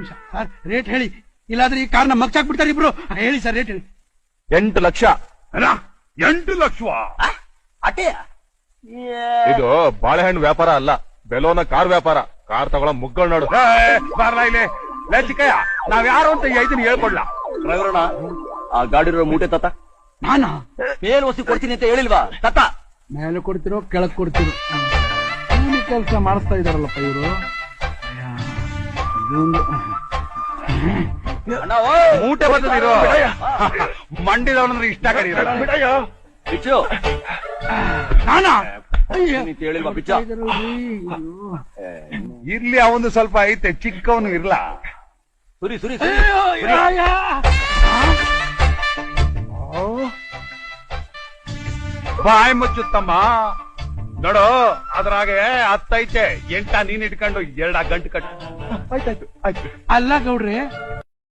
Sir rate ಹೇಳಿ, ಇಲ್ಲಾದ್ರೆ ಈ ಕಾರ್ನ ಮಗ್ಚಾಕ್ಬಿಡ್ತಾರೆ ಇಬ್ರು. ಹೇಳಿ ಸರ್ ರೇಟ್ ಹೇಳಿ. 8 ಲಕ್ಷ. 8 ಲಕ್ಷವಾ? ಅಟೆಯ ಇದು ಬಾಳೆಹಣ್ಣು ವ್ಯಾಪಾರ ಅಲ್ಲ, ಬೆಲೋನ ಕಾರ್ ವ್ಯಾಪಾರ. ಕಾರ್ ತಗೊಳ ಮುಗ್ಗಳು ನೋಡು. ಬಾರ್ಲಾ ಇಲ್ಲಿ ಲೇ ಚಿಕ್ಕಯ್ಯ, ನಾವ್ ಯಾರು ಅಂತ ಇದನ್ನ ಹೇಳ್ಕೊಡ್ಲಾ? ಡ್ರೈವರಣ್ಣ, ಆ ಗಾಡಿರೋ ಮೂಟೆ ತತ್ತ. ನಾನಾ ಮೇಲ್ ವಸಿ ಕೊಡ್ತೀನಿ ಅಂತ ಹೇಳಿಲ್ವಾ? ತತ್ತ ಮೇಲೆ ಕೊಡ್ತಿರೋ ಕೆಳಗ್ ಕೊಡ್ತಿರೋ ಕೂಲಿ ಕೆಲಸ ಮಾಡಿಸ್ತಾ ಇದಾರಲ್ಲಪ್ಪ ಇವರು. ಮೂಟೆ ಬರ್ತದಿರೋ ಮಂಡಿದವನಂದ್ರೆ ಇಷ್ಟ ಕರೀರ. ಬಿಚ್ಚು ನಾನಾ ಅಂತ ಹೇಳಿಲ್ವಾ? ಬಿಚ್ಚ ಇರ್ಲಿ, ಅವನು ಸ್ವಲ್ಪ ಐತೆ, ಚಿಕ್ಕವನು ಇರ್ಲಾ. ಸುರಿ ಸುರಿ ಬಾಯ್ ಮುಚ್ಚುತ್ತಮ್ಮ ನೋಡು, ಅದ್ರಾಗೆ 10 ಐತೆ. 8 ನೀನ್ ಇಟ್ಕೊಂಡು 2 ಗಂಟೆ ಕಟ್ಟು. ಆಯ್ತಾಯ್ತು ಆಯ್ತು. ಅಲ್ಲ ಗೌಡ್ರೆ,